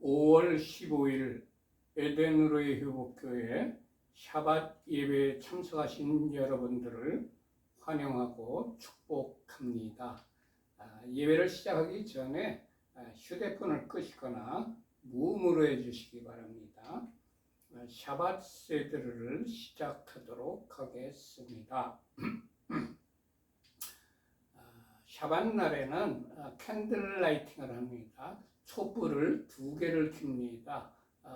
5월 15일 에덴으로의 회복교회 샤밧 예배에 참석하신 여러분들을 환영하고 축복합니다. 예배를 시작하기 전에 휴대폰을 끄시거나 무음으로 해주시기 바랍니다. 샤밧 세드를 시작하도록 하겠습니다. 샤밧 날에는 캔들 라이팅을 합니다. 촛불을 2개를 켭니다.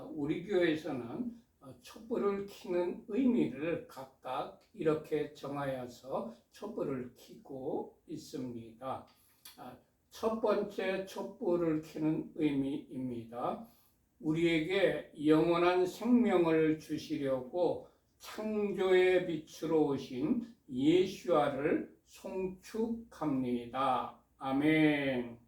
우리 교회에서는 촛불을 켜는 의미를 각각 이렇게 정하여서 촛불을 켜고 있습니다. 첫 번째 촛불을 켜는 의미입니다. 우리에게 영원한 생명을 주시려고 창조의 빛으로 오신 예수와를 송축합니다. 아멘.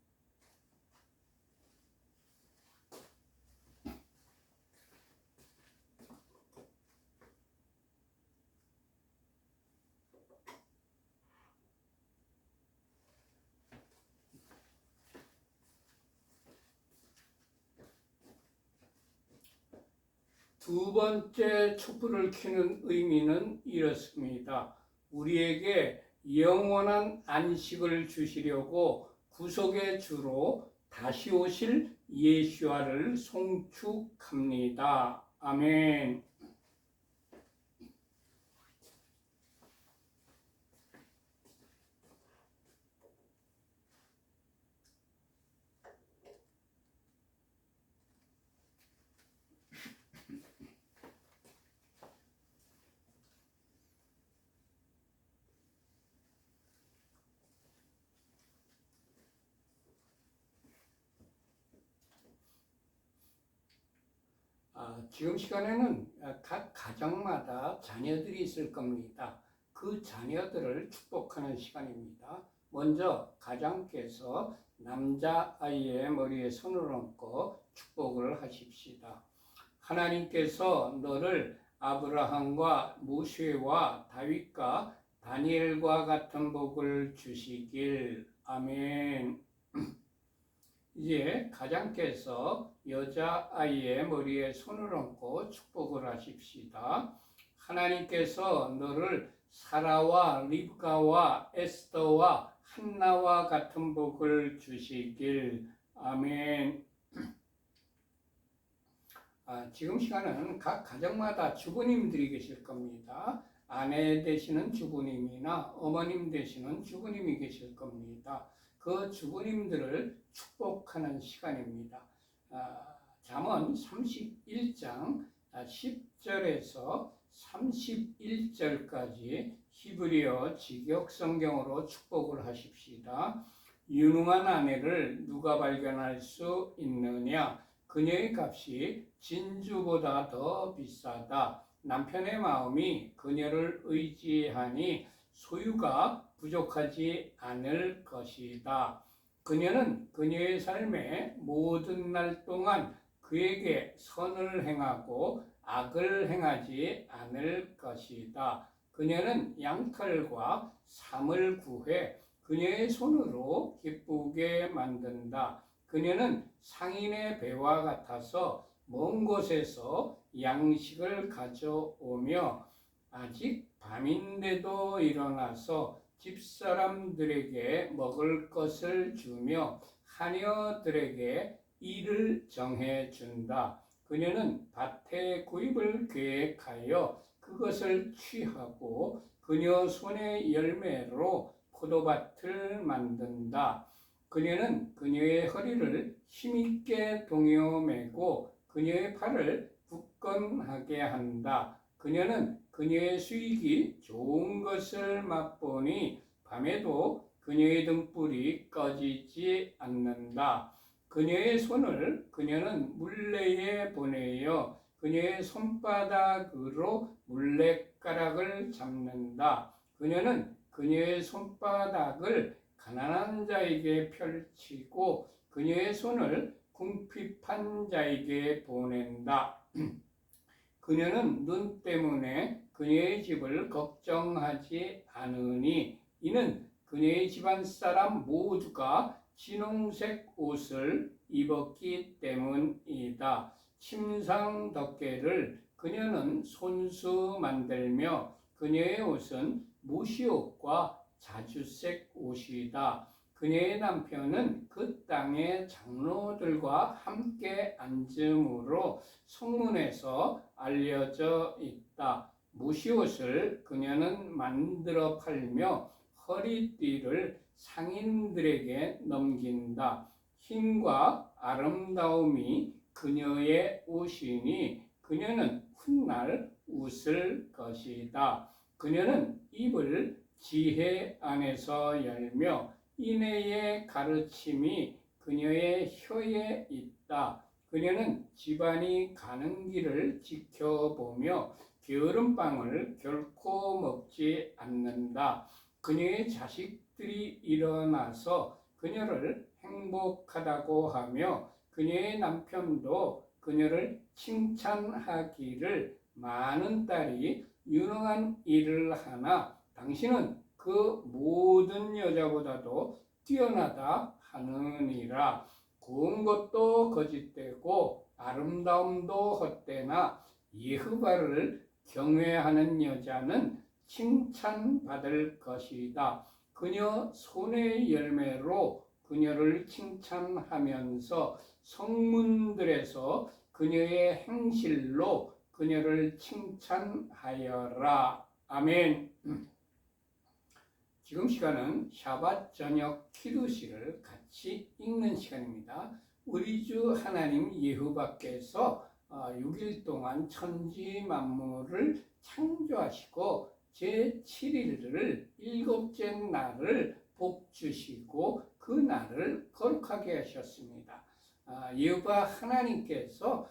두 번째 촛불을 켜는 의미는 이렇습니다. 우리에게 영원한 안식을 주시려고 구속의 주로 다시 오실 예수와를 송축합니다. 아멘. 지금 시간에는 각 가정마다 자녀들이 있을 겁니다. 그 자녀들을 축복하는 시간입니다. 먼저 가장께서 남자아이의 머리에 손을 얹고 축복을 하십시다. 하나님께서 너를 아브라함과 모세와 다윗과 다니엘과 같은 복을 주시길. 아멘. 이제 가장께서 여자아이의 머리에 손을 얹고 축복을 하십시다. 하나님께서 너를 사라와 리브가와 에스더와 한나와 같은 복을 주시길. 아멘. 지금 시간은 각 가정마다 주부님들이 계실 겁니다. 아내 되시는 주부님이나 어머님 되시는 주부님이 계실 겁니다. 그 주부님들을 축복하는 시간입니다. 잠언 31장 10절에서 31절까지 히브리어 직역 성경으로 축복을 하십시다. 유능한 아내를 누가 발견할 수 있느냐? 그녀의 값이 진주보다 더 비싸다. 남편의 마음이 그녀를 의지하니 소유가 부족하지 않을 것이다. 그녀는 그녀의 삶의 모든 날 동안 그에게 선을 행하고 악을 행하지 않을 것이다. 그녀는 양털과 삼을 구해 그녀의 손으로 기쁘게 만든다. 그녀는 상인의 배와 같아서 먼 곳에서 양식을 가져오며 아직 밤인데도 일어나서 집사람들에게 먹을 것을 주며 하녀들에게 일을 정해준다. 그녀는 밭의 구입을 계획하여 그것을 취하고 그녀 손의 열매로 포도밭을 만든다. 그녀는 그녀의 허리를 힘있게 동여매고 그녀의 팔을 굳건하게 한다. 그녀는 그녀의 수익이 좋은 것을 맛보니 밤에도 그녀의 등불이 꺼지지 않는다. 그녀의 손을 그녀는 물레에 보내어 그녀의 손바닥으로 물레가락을 잡는다. 그녀는 그녀의 손바닥을 가난한 자에게 펼치고 그녀의 손을 궁핍한 자에게 보낸다. 그녀는 눈 때문에 그녀의 집을 걱정하지 않으니 이는 그녀의 집안 사람 모두가 진홍색 옷을 입었기 때문이다. 침상 덮개를 그녀는 손수 만들며 그녀의 옷은 무시옷과 자주색 옷이다. 그녀의 남편은 그 땅의 장로들과 함께 앉음으로 성문에서 알려져 있다. 무시옷을 그녀는 만들어 팔며 허리띠를 상인들에게 넘긴다. 힘과 아름다움이 그녀의 옷이니 그녀는 훗날 웃을 것이다. 그녀는 입을 지혜 안에서 열며 인애의 가르침이 그녀의 혀에 있다. 그녀는 집안이 가는 길을 지켜보며 게으름빵을 결코 먹지 않는다. 그녀의 자식들이 일어나서 그녀를 행복하다고 하며 그녀의 남편도 그녀를 칭찬하기를 많은 딸이 유능한 일을 하나 당신은 그 모든 여자보다도 뛰어나다 하느니라. 고운 것도 거짓되고 아름다움도 헛되나 여호와를 경외하는 여자는 칭찬받을 것이다. 그녀 손의 열매로 그녀를 칭찬하면서 성문들에서 그녀의 행실로 그녀를 칭찬하여라. 아멘. 지금 시간은 샤밧 저녁 키두시를 같이 읽는 시간입니다. 우리 주 하나님 여호와께서 6일 동안 천지 만물을 창조하시고 제7일을 일곱째 날을 복 주시고 그 날을 거룩하게 하셨습니다. 여호와 하나님께서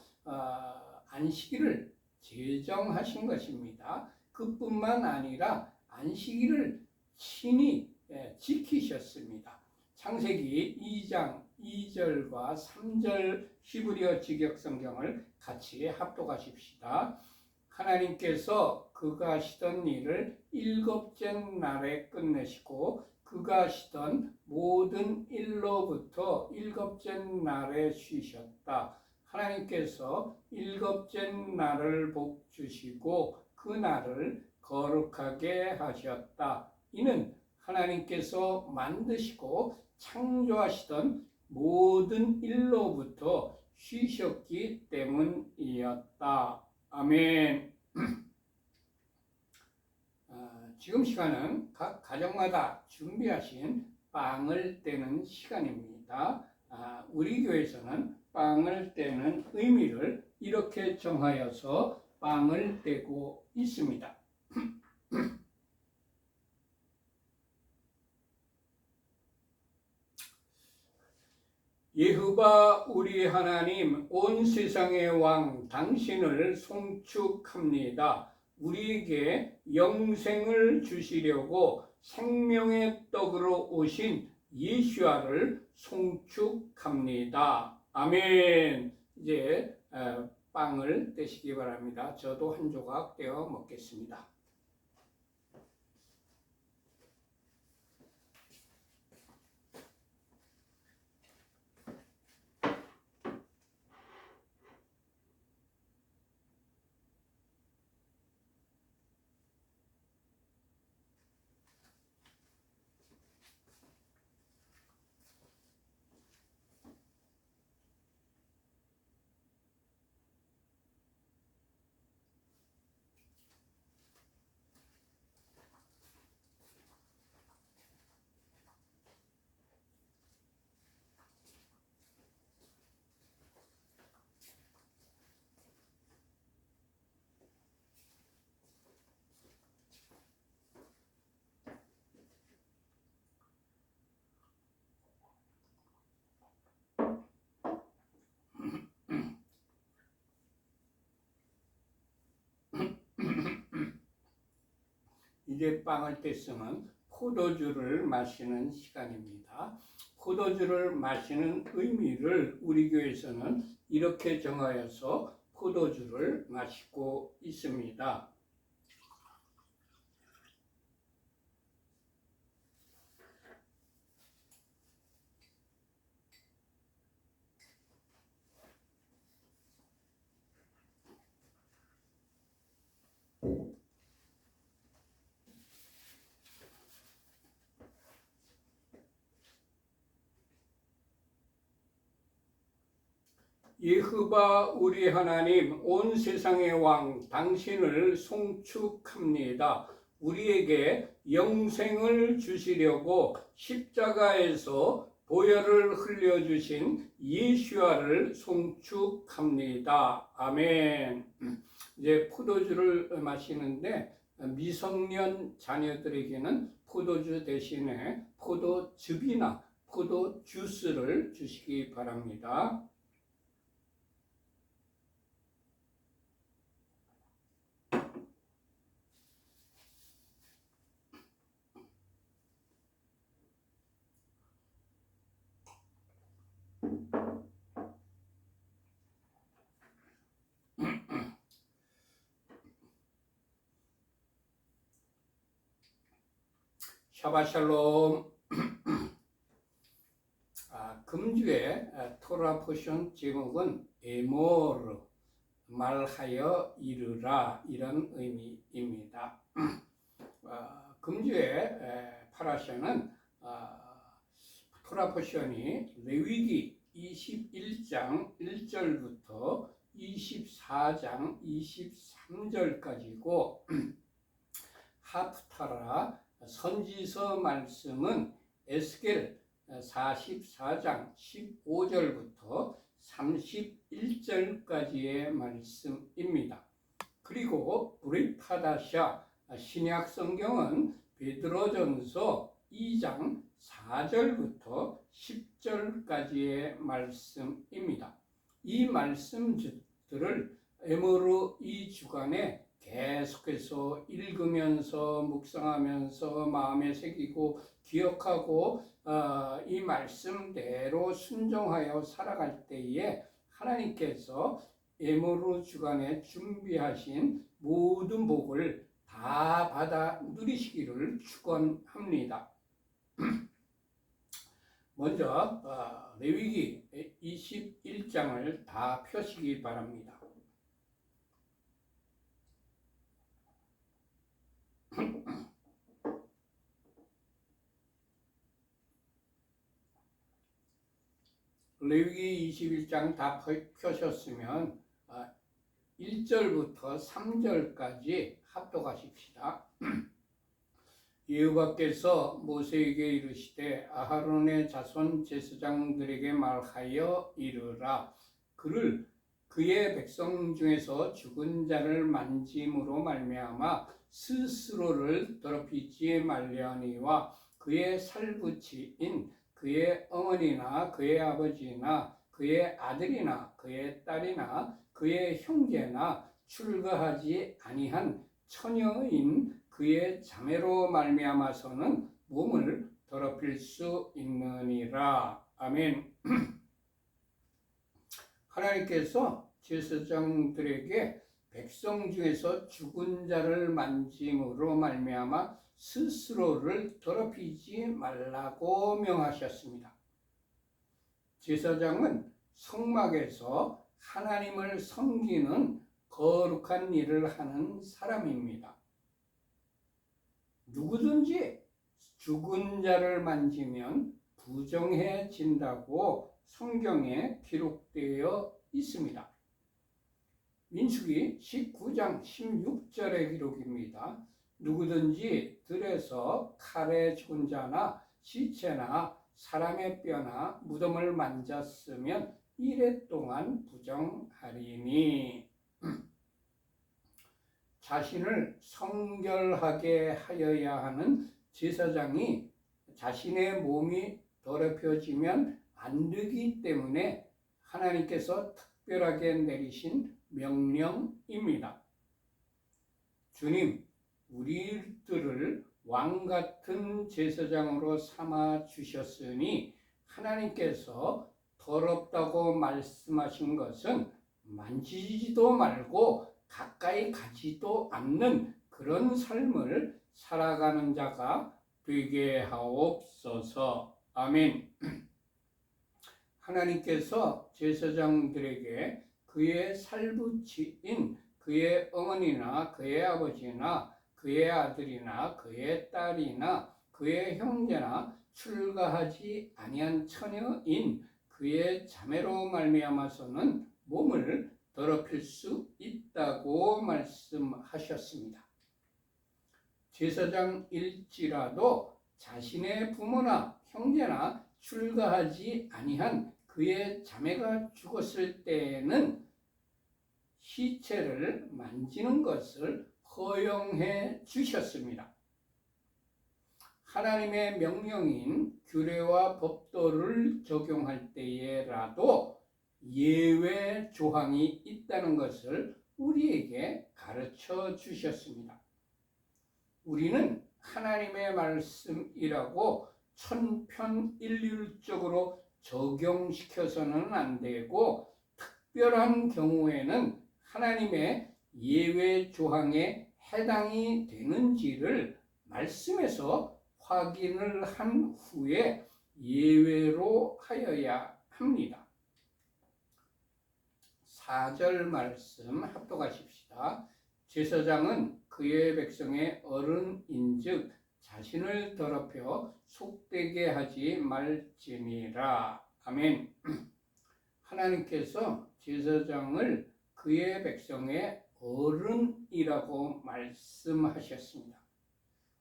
안식일을 제정하신 것입니다. 그뿐만 아니라 안식일을 친히 지키셨습니다. 창세기 2장 2절과 3절 히브리어 직역성경을 같이 합독하십시다. 하나님께서 그가 하시던 일을 일곱째 날에 끝내시고 그가 하시던 모든 일로부터 일곱째 날에 쉬셨다. 하나님께서 일곱째 날을 복 주시고 그 날을 거룩하게 하셨다. 이는 하나님께서 만드시고 창조하시던 모든 일로부터 쉬셨기 때문이었다. 아멘. 지금 시간은 각 가정마다 준비하신 빵을 떼는 시간입니다. 우리 교회에서는 빵을 떼는 의미를 이렇게 정하여서 빵을 떼고 있습니다. 여호와 우리 하나님 온 세상의 왕 당신을 송축합니다. 우리에게 영생을 주시려고 생명의 떡으로 오신 예수와를 송축합니다. 아멘. 이제 빵을 떼시기 바랍니다. 저도 한 조각 떼어 먹겠습니다. 이제 빵을 뗐으면 포도주를 마시는 시간입니다. 포도주를 마시는 의미를 우리 교회에서는 이렇게 정하여서 포도주를 마시고 있습니다. 여호와 우리 하나님 온 세상의 왕 당신을 송축합니다. 우리에게 영생을 주시려고 십자가에서 보혈을 흘려주신 예수와를 송축합니다. 아멘. 이제 포도주를 마시는데 미성년 자녀들에게는 포도주 대신에 포도즙이나 포도 주스를 주시기 바랍니다. 샤바샬롬. 금주의 토라 포션 제목은 에모르, 말하여 이르라, 이런 의미입니다. 금주의 파라샤는 토라 포션이 레위기 21장 1절부터 24장 23절까지고 하프타라 선지서 말씀은 에스겔 44장 15절부터 31절까지의 말씀입니다. 그리고 브릿하다샤 신약 성경은 베드로전서 2장 4절부터 10절까지의 말씀입니다. 이 말씀들을 에모르 이 주간에 계속해서 읽으면서 묵상하면서 마음에 새기고 기억하고 이 말씀대로 순종하여 살아갈 때에 하나님께서 에모르 주간에 준비하신 모든 복을 다 받아 누리시기를 축원합니다. 먼저 레위기 21장을 다 펴시기 바랍니다. 레위기 21장 다 펴셨으면 1절부터 3절까지 합독하십시다. 여호와께서 모세에게 이르시되 아하론의 자손 제사장들에게 말하여 이르라. 그의 백성 중에서 죽은 자를 만짐으로 말미암아 스스로를 더럽히지 말려니와 그의 살부치인 그의 어머니나 그의 아버지나 그의 아들이나 그의 딸이나 그의 형제나 출가하지 아니한 처녀인 그의 자매로 말미암아서는 몸을 더럽힐 수 있느니라. 아멘. 하나님께서 제사장들에게 백성 중에서 죽은 자를 만짐으로 말미암아 스스로를 더럽히지 말라고 명하셨습니다. 제사장은 성막에서 하나님을 섬기는 거룩한 일을 하는 사람입니다. 누구든지 죽은 자를 만지면 부정해진다고 성경에 기록되어 있습니다. 민수기 19장 16절의 기록입니다. 누구든지 들에서 칼에 죽은 자나 시체나 사람의 뼈나 무덤을 만졌으면 1회 동안 부정하리니. 자신을 성결하게 하여야 하는 제사장이 자신의 몸이 더럽혀지면 안 되기 때문에 하나님께서 특별하게 내리신 명령입니다. 주님, 우리들을 왕같은 제사장으로 삼아 주셨으니 하나님께서 더럽다고 말씀하신 것은 만지지도 말고 가까이 가지도 않는 그런 삶을 살아가는 자가 되게 하옵소서. 아멘. 하나님께서 제사장들에게 그의 살부치인 그의 어머니나 그의 아버지나 그의 아들이나 그의 딸이나 그의 형제나 출가하지 아니한 처녀인 그의 자매로 말미암아서는 몸을 더럽힐 수 있다고 말씀하셨습니다. 제사장일지라도 자신의 부모나 형제나 출가하지 아니한 그의 자매가 죽었을 때에는 시체를 만지는 것을 허용해 주셨습니다. 하나님의 명령인 규례와 법도를 적용할 때에라도 예외 조항이 있다는 것을 우리에게 가르쳐 주셨습니다. 우리는 하나님의 말씀이라고 천편일률적으로 적용시켜서는 안 되고, 특별한 경우에는 하나님의 예외 조항에 해당이 되는지를 말씀에서 확인을 한 후에 예외로 하여야 합니다. 4절 말씀 합독하십시다. 제사장은 그의 백성의 어른인즉 자신을 더럽혀 속되게 하지 말지니라. 아멘. 하나님께서 제사장을 그의 백성의 어른이라고 말씀하셨습니다.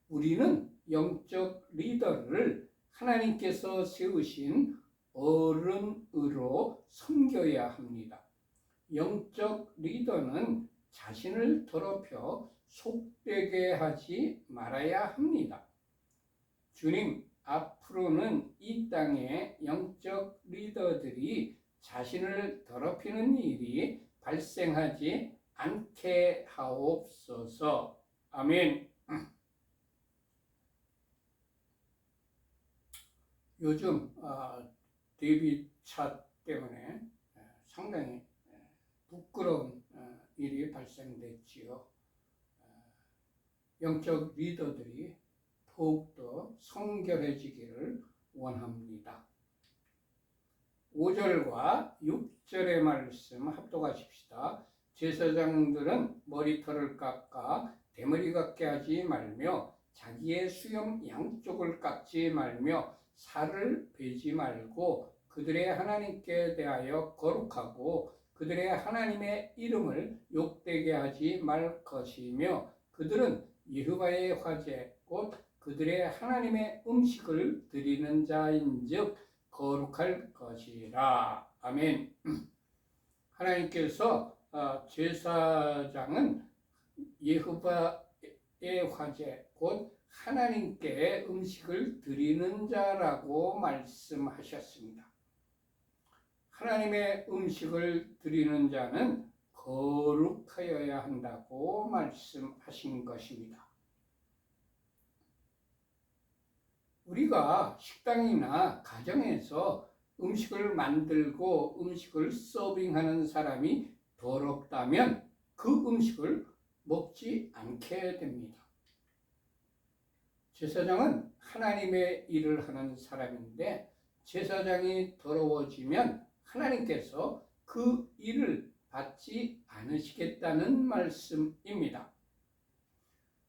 우리는 영적 리더를 하나님께서 세우신 어른으로 섬겨야 합니다. 영적 리더는 자신을 더럽혀 속되게 하지 말아야 합니다. 주님, 앞으로는 이 땅의 영적 리더들이 자신을 더럽히는 일이 발생하지 않게 하옵소서. 아멘. 요즘 데뷔 차 때문에 상당히 부끄러운 일이 발생됐지요. 영적 리더들이 더욱더 성결해지기를 원합니다. 5절과 6절의 말씀 합독하십시다. 제사장들은 머리털을 깎아 대머리 같게 하지 말며 자기의 수염 양쪽을 깎지 말며 살을 베지 말고 그들의 하나님께 대하여 거룩하고 그들의 하나님의 이름을 욕되게 하지 말 것이며 그들은 여호와의 화제 곧 그들의 하나님의 음식을 드리는 자인즉 거룩할 것이라. 아멘. 하나님께서 제사장은 여호와의 화제 곧 하나님께 음식을 드리는 자라고 말씀하셨습니다. 하나님의 음식을 드리는 자는 거룩하여야 한다고 말씀하신 것입니다. 우리가 식당이나 가정에서 음식을 만들고 음식을 서빙하는 사람이 더럽다면 그 음식을 먹지 않게 됩니다. 제사장은 하나님의 일을 하는 사람인데 제사장이 더러워지면 하나님께서 그 일을 받지 않으시겠다는 말씀입니다.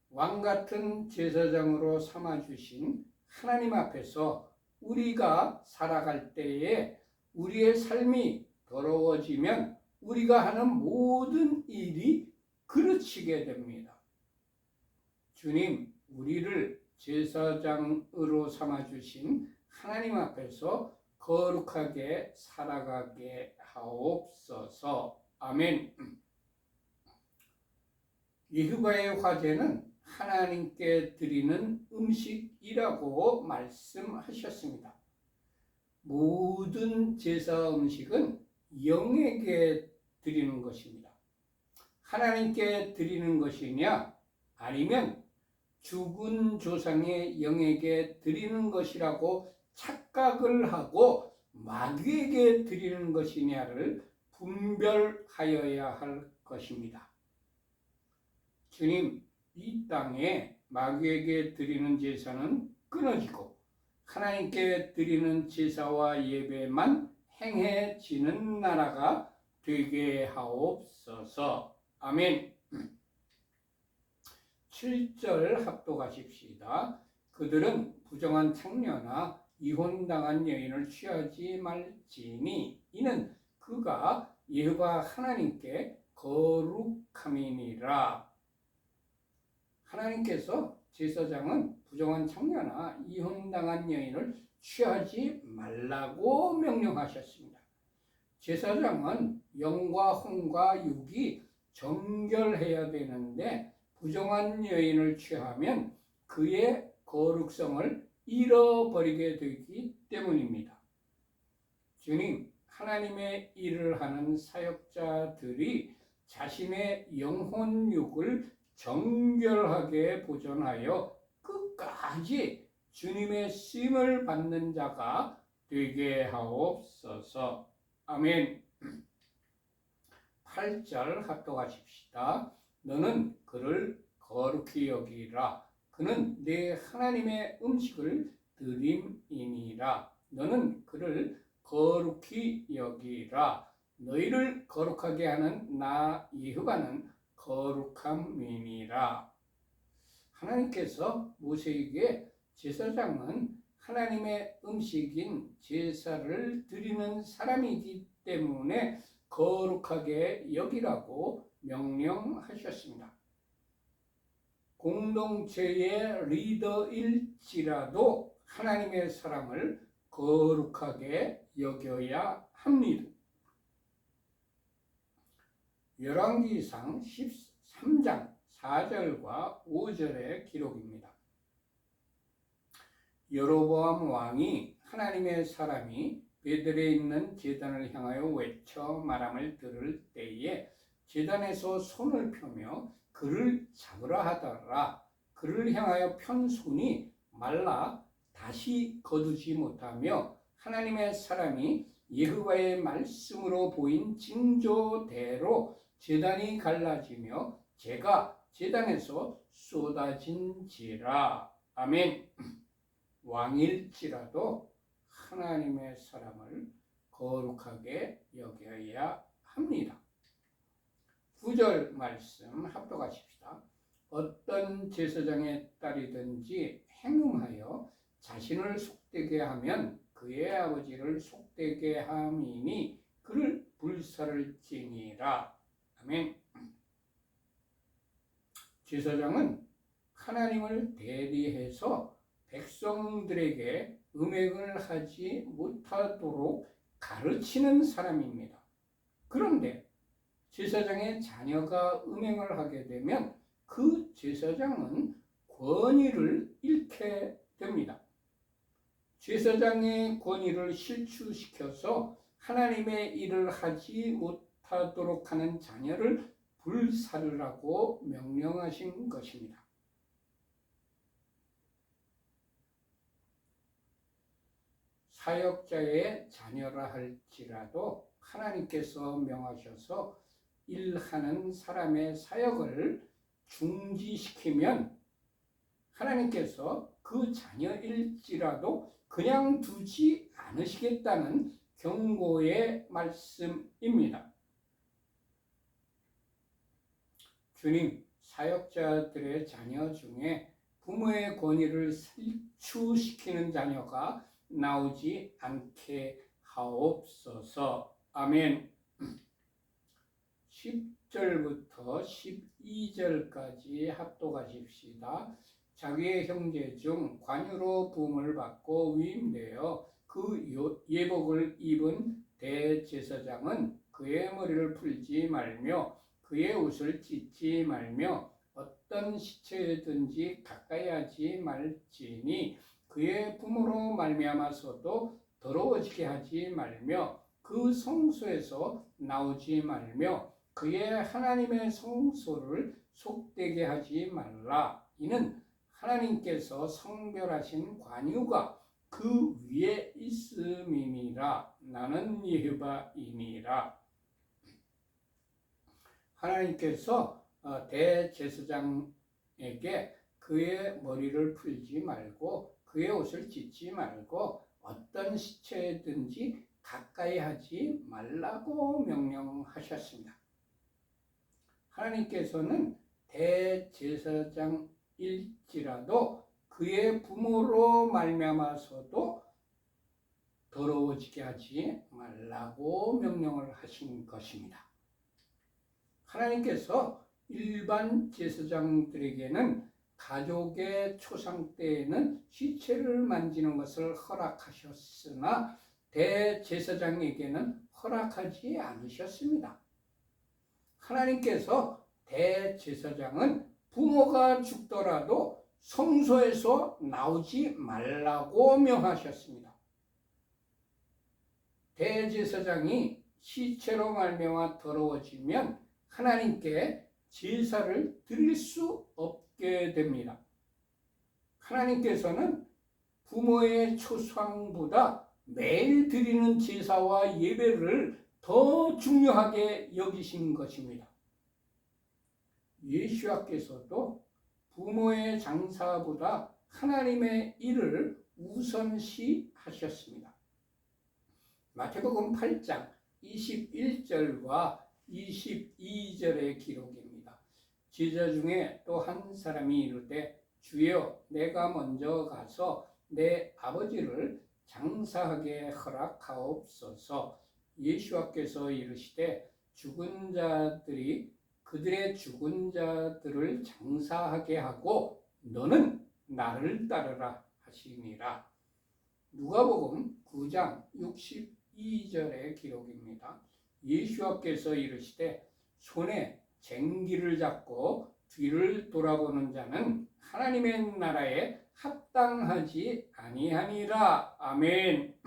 왕같은 제사장으로 삼아주신 하나님 앞에서 우리가 살아갈 때에 우리의 삶이 더러워지면 우리가 하는 모든 일이 그르치게 됩니다. 주님, 우리를 제사장으로 삼아주신 하나님 앞에서 거룩하게 살아가게 하옵소서. 아멘. 여호와의 화제는 하나님께 드리는 음식이라고 말씀하셨습니다. 모든 제사 음식은 영에게 드리는 것입니다. 하나님께 드리는 것이냐 아니면 죽은 조상의 영에게 드리는 것이라고 착각을 하고 마귀에게 드리는 것이냐를 분별하여야 할 것입니다. 주님, 이 땅에 마귀에게 드리는 제사는 끊어지고 하나님께 드리는 제사와 예배만 행해지는 나라가 되게 하옵소서. 아멘. 7절 합독하십시다. 그들은 부정한 창녀나 이혼당한 여인을 취하지 말지니 이는 그가 여호와 하나님께 거룩함이니라. 하나님께서 제사장은 부정한 창녀나 이혼당한 여인을 취하지 말라고 명령하셨습니다. 제사장은 영과 혼과 육이 정결해야 되는데 부정한 여인을 취하면 그의 거룩성을 잃어버리게 되기 때문입니다. 주님, 하나님의 일을 하는 사역자들이 자신의 영혼육을 정결하게 보존하여 끝까지 주님의 쓰임을 받는 자가 되게 하옵소서. 아멘. 8절 합독하십시다. 너는 그를 거룩히 여기라. 그는 내 하나님의 음식을 드림이니라. 너는 그를 거룩히 여기라. 너희를 거룩하게 하는 나 여호와는 거룩함이니라. 하나님께서 모세에게 제사장은 하나님의 음식인 제사를 드리는 사람이기 때문에 거룩하게 여기라고 명령하셨습니다. 공동체의 리더일지라도 하나님의 사람을 거룩하게 여겨야 합니다. 열왕기상 13장 4절과 5절의 기록입니다. 여로보암 왕이 하나님의 사람이 베들에 있는 제단을 향하여 외쳐 말함을 들을 때에 제단에서 손을 펴며 그를 잡으라 하더라. 그를 향하여 편 손이 말라 다시 거두지 못하며 하나님의 사람이 여호와의 말씀으로 보인 징조대로 제단이 갈라지며 재가 제단에서 쏟아진지라. 아멘. 왕일지라도 하나님의 사람을 거룩하게 여겨야 합니다. 9절 말씀 합독하십시다. 어떤 제사장의 딸이든지 행음하여 자신을 속되게 하면 그의 아버지를 속되게 함이니 그를 불살을 지니라. 아멘. 제사장은 하나님을 대리해서 백성들에게 음행을 하지 못하도록 가르치는 사람입니다. 그런데 제사장의 자녀가 음행을 하게 되면 그 제사장은 권위를 잃게 됩니다. 제사장의 권위를 실추시켜서 하나님의 일을 하지 못하도록 하는 자녀를 불살으라고 명령하신 것입니다. 사역자의 자녀라 할지라도 하나님께서 명하셔서 일하는 사람의 사역을 중지시키면 하나님께서 그 자녀일지라도 그냥 두지 않으시겠다는 경고의 말씀입니다. 주님, 사역자들의 자녀 중에 부모의 권위를 실추시키는 자녀가 나오지 않게 하옵소서. 아멘. 10절부터 12절까지 합독하십시다. 자기의 형제 중 관유로 부음을 받고 위임되어 그 예복을 입은 대제사장은 그의 머리를 풀지 말며 그의 옷을 찢지 말며 어떤 시체든지 가까이 하지 말지니 그의 부모로 말미암아서도 더러워지게 하지 말며 그 성소에서 나오지 말며 그의 하나님의 성소를 속되게 하지 말라. 이는 하나님께서 성별하신 관유가 그 위에 있음이니라. 나는 여호와이니라. 하나님께서 대제사장에게 그의 머리를 풀지 말고 그의 옷을 찢지 말고 어떤 시체든지 가까이 하지 말라고 명령하셨습니다. 하나님께서는 대제사장일지라도 그의 부모로 말미암아서도 더러워지게 하지 말라고 명령을 하신 것입니다. 하나님께서 일반 제사장들에게는 가족의 초상 때에는 시체를 만지는 것을 허락하셨으나 대제사장에게는 허락하지 않으셨습니다. 하나님께서 대제사장은 부모가 죽더라도 성소에서 나오지 말라고 명하셨습니다. 대제사장이 시체로 말미암아 더러워지면 하나님께 제사를 드릴 수 없게 됩니다. 하나님께서는 부모의 초상보다 매일 드리는 제사와 예배를 더 중요하게 여기신 것입니다. 예수께서도 부모의 장사보다 하나님의 일을 우선시 하셨습니다. 마태복음 8장 21절과 22절의 기록입니다. 제자 중에 또 한 사람이 이르되 주여 내가 먼저 가서 내 아버지를 장사하게 허락하옵소서. 예수께서 이르시되 죽은 자들이 그들의 죽은 자들을 장사하게 하고 너는 나를 따르라 하시니라. 누가복음 9장 62절의 기록입니다. 예수께서 이르시되 손에 쟁기를 잡고 뒤를 돌아보는 자는 하나님의 나라에 합당하지 아니하니라. 아멘.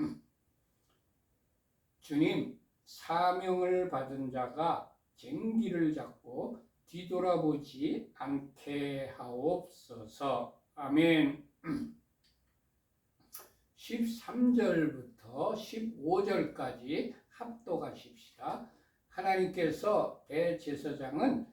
주님, 사명을 받은 자가 쟁기를 잡고 뒤돌아보지 않게 하옵소서. 아멘. 13절부터 15절까지 합독하십시다. 하나님께서 대제사장은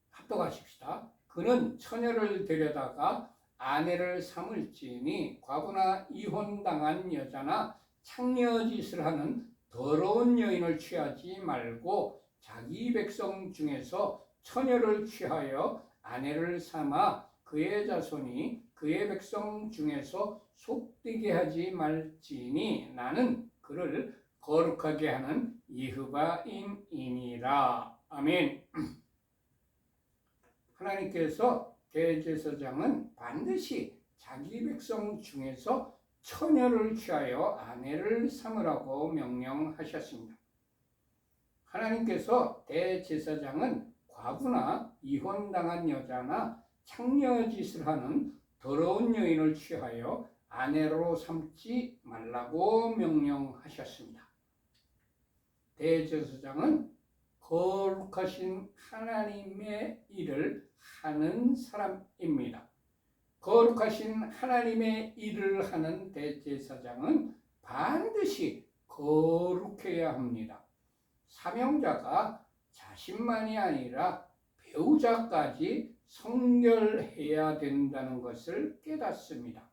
합독하십시다. 그는 처녀를 데려다가 아내를 삼을지니 과부나 이혼당한 여자나 창녀짓을 하는 더러운 여인을 취하지 말고 자기 백성 중에서 처녀를 취하여 아내를 삼아 그의 자손이 그의 백성 중에서 속되게 하지 말지니 나는 그를 거룩하게 하는 여호와임이니라. 아멘. 하나님께서 대제사장은 반드시 자기 백성 중에서 처녀를 취하여 아내를 삼으라고 명령하셨습니다. 하나님께서 대제사장은 과부나 이혼당한 여자나 창녀짓을 하는 더러운 여인을 취하여 아내로 삼지 말라고 명령하셨습니다. 대제사장은 거룩하신 하나님의 일을 하는 사람입니다. 거룩하신 하나님의 일을 하는 대제사장은 반드시 거룩해야 합니다. 사명자가 자신만이 아니라 배우자까지 성결해야 된다는 것을 깨닫습니다.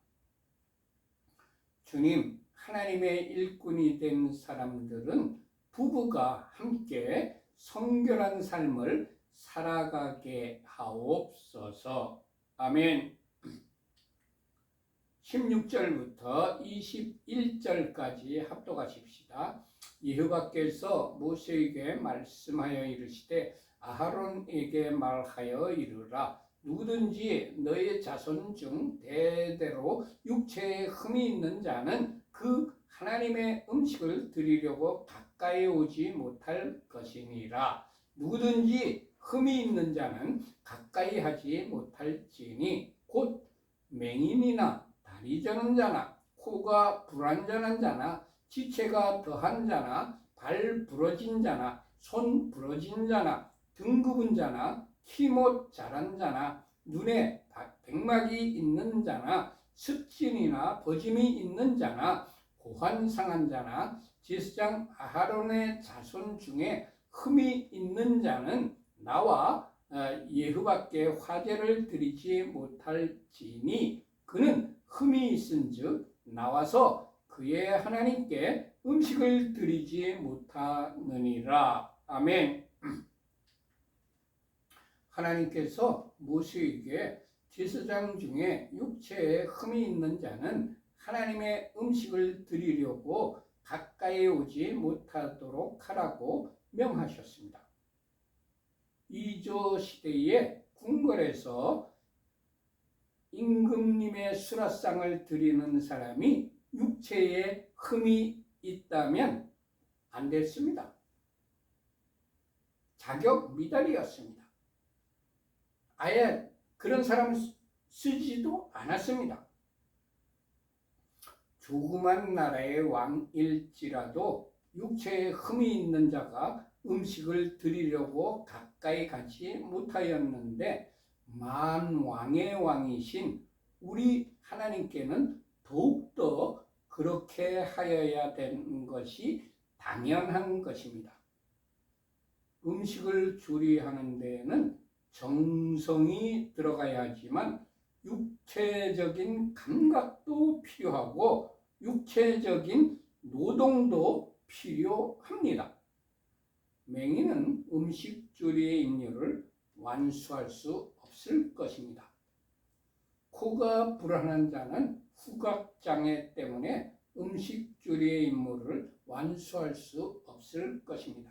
주님, 하나님의 일꾼이 된 사람들은 부부가 함께 성결한 삶을 살아가게 하옵소서. 아멘. 16절부터 21절까지 합독하십시다. 여호와께서 모세에게 말씀하여 이르시되 아하론에게 말하여 이르라. 누구든지 너의 자손 중 대대로 육체에 흠이 있는 자는 그 하나님의 음식을 드리려고 가까이 오지 못할 것이니라. 누구든지 흠이 있는 자는 가까이 하지 못할지니 곧 맹인이나 다리 저는 자나 코가 불완전한 자나 지체가 더한 자나 발 부러진 자나 손 부러진 자나 등 굽은 자나 키 못 자란 자나 눈에 백막이 있는 자나 습진이나 버짐이 있는 자나 고환 상한 자나 제사장 아하론의 자손 중에 흠이 있는 자는 나와 여호와께 화제를 드리지 못할지니 그는 흠이 있은즉 나와서 그의 하나님께 음식을 드리지 못하느니라. 아멘. 하나님께서 모세에게 제사장 중에 육체에 흠이 있는 자는 하나님의 음식을 드리려고 가까이 오지 못하도록 하라고 명하셨습니다. 이조 시대에 궁궐에서 임금님의 수라상을 드리는 사람이 육체에 흠이 있다면 안 됐습니다. 자격 미달이었습니다. 아예 그런 사람을 쓰지도 않았습니다. 조그만 나라의 왕일지라도 육체에 흠이 있는 자가 음식을 드리려고 가까이 가지 못하였는데 만왕의 왕이신 우리 하나님께는 더욱더 그렇게 하여야 되는 것이 당연한 것입니다. 음식을 조리하는 데에는 정성이 들어가야 하지만 육체적인 감각도 필요하고 육체적인 노동도 필요합니다. 맹인은 음식 조리의 임무를 완수할 수 없을 것입니다. 코가 불안한 자는 후각장애 때문에 음식 조리의 임무를 완수할 수 없을 것입니다.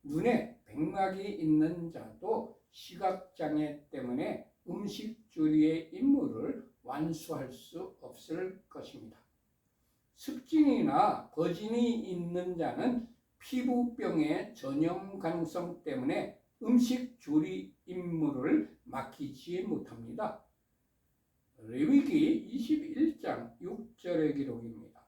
눈에 백막이 있는 자도 시각장애 때문에 음식 조리의 임무를 완수할 수 없을 것입니다. 습진이나 거진이 있는 자는 피부병의 전염 가능성 때문에 음식 조리 임무를 맡기지 못합니다. 레위기 21장 6절의 기록입니다.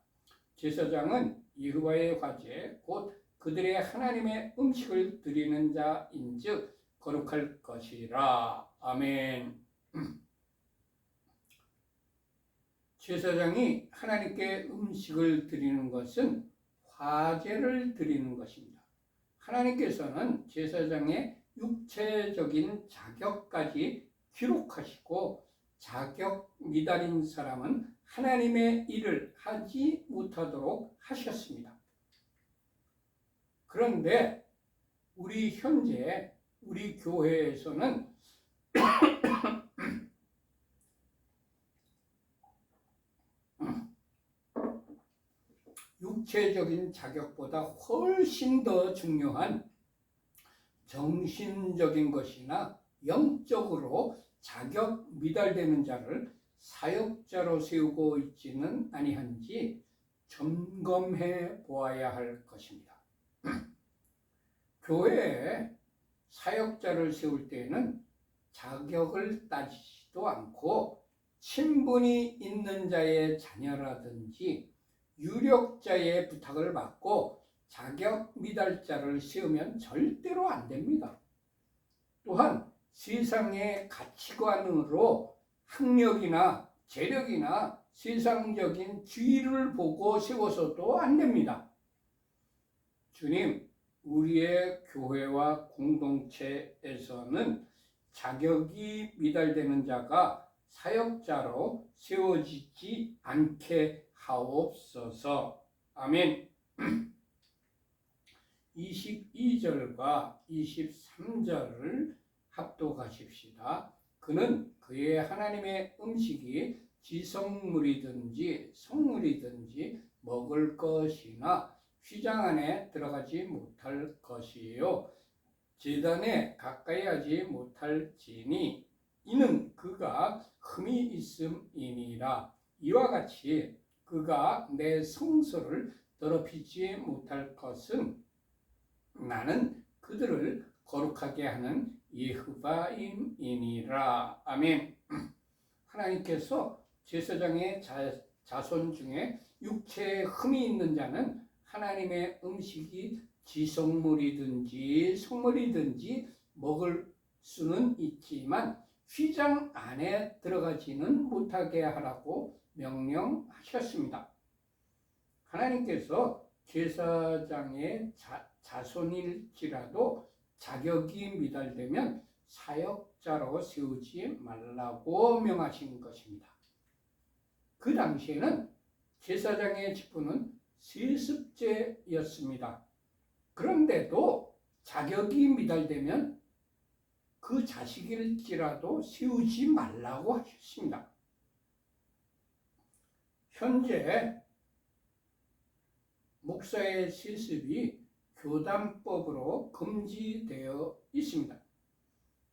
제사장은 여호와의 화제 곧 그들의 하나님의 음식을 드리는 자인즉 거룩할 것이라. 아멘. 제사장이 하나님께 음식을 드리는 것은 화제를 드리는 것입니다. 하나님께서는 제사장의 육체적인 자격까지 기록하시고 자격 미달인 사람은 하나님의 일을 하지 못하도록 하셨습니다. 그런데 현재 우리 교회에서는 육체적인 자격보다 훨씬 더 중요한 정신적인 것이나 영적으로 자격 미달되는 자를 사역자로 세우고 있지는 아니한지 점검해 보아야 할 것입니다. 교회에 사역자를 세울 때에는 자격을 따지지도 않고 친분이 있는 자의 자녀라든지 유력자의 부탁을 받고 자격 미달자를 세우면 절대로 안 됩니다. 또한 세상의 가치관으로 학력이나 재력이나 세상적인 지위를 보고 세워서도 안 됩니다. 주님, 우리의 교회와 공동체에서는 자격이 미달되는 자가 사역자로 세워지지 않게 하옵소서. 아멘. 22절과 23절을 합독하십시다. 그는 그의 하나님의 음식이 지성물이든지 성물이든지 먹을 것이나 휘장 안에 들어가지 못할 것이요 제단에 가까이 하지 못할지니 이는 그가 흠이 있음이니라. 이와 같이 그가 내 성소를 더럽히지 못할 것은 나는 그들을 거룩하게 하는 여호와임이니라. 아멘. 하나님께서 제사장의 자손 중에 육체에 흠이 있는 자는 하나님의 음식이 지성물이든지 성물이든지 먹을 수는 있지만 휘장 안에 들어가지는 못하게 하라고 명령하셨습니다. 하나님께서 제사장의 자손일지라도 자격이 미달되면 사역자로 세우지 말라고 명하신 것입니다. 그 당시에는 제사장의 직분은 세습제였습니다. 그런데도 자격이 미달되면 그 자식일지라도 세우지 말라고 하셨습니다. 현재 목사의 세습이 교단법으로 금지되어 있습니다.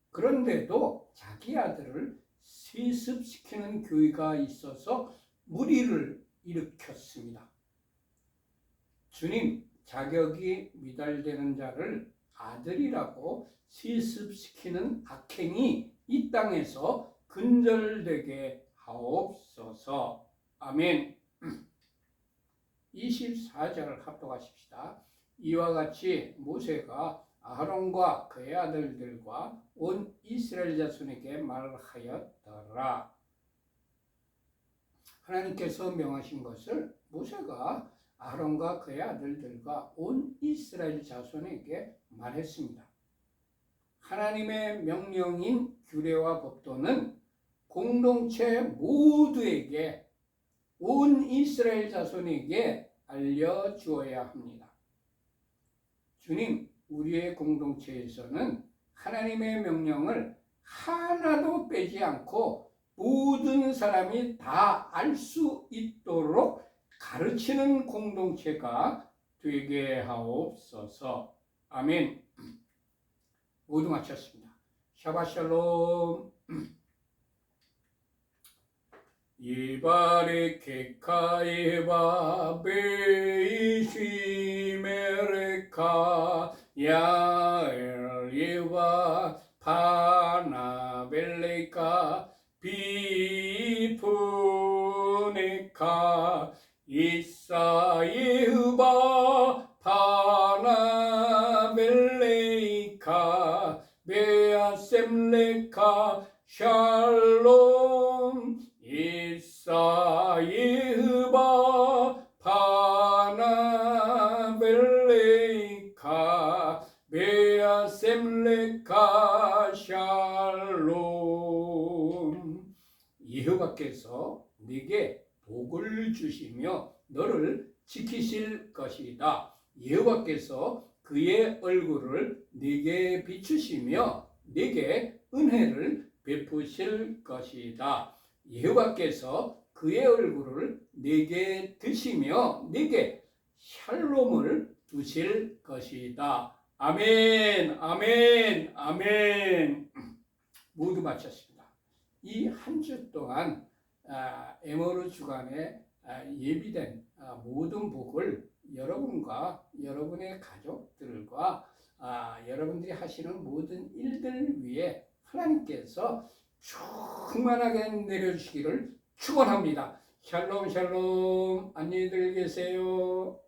그런데도 자기 아들을 세습시키는 교회가 있어서 물의를 일으켰습니다. 주님, 자격이 미달되는 자를 아들이라고 세습시키는 악행이 이 땅에서 근절되게 하옵소서. 아멘. 24절을 합독하십시다. 이와 같이 모세가 아론과 그의 아들들과 온 이스라엘 자손에게 말하였더라. 하나님께서 명하신 것을 모세가 아론과 그의 아들들과 온 이스라엘 자손에게 말했습니다. 하나님의 명령인 규례와 법도는 공동체 모두에게, 온 이스라엘 자손에게 알려주어야 합니다. 주님, 우리의 공동체에서는 하나님의 명령을 하나도 빼지 않고 모든 사람이 다 알 수 있도록 가르치는 공동체가 되게 하옵소서. 아멘. 모두 마쳤습니다. 샤바샬롬. 이바레케카 예바 베이시메레카 야엘 예바 파나벨레카 비푸네카 이사예흐바 파나벨레카 베아셈레카 샬롬 이사예흐바 파나벨레카 베아셈레카 샬롬. 여호와께서 네게 복을 주시며 너를 지키실 것이다. 여호와께서 그의 얼굴을 네게 비추시며 네게 은혜를 베푸실 것이다. 여호와께서 그의 얼굴을 네게 드시며 네게 샬롬을 두실 것이다. 아멘, 아멘, 아멘. 모두 마쳤습니다. 이 한 주 동안 에머루 주간에 예비된 모든 복을 여러분과 여러분의 가족들과 여러분들이 하시는 모든 일들 위해 하나님께서 충만하게 내려주시기를 축원합니다. 샬롬 샬롬. 안녕히들 계세요.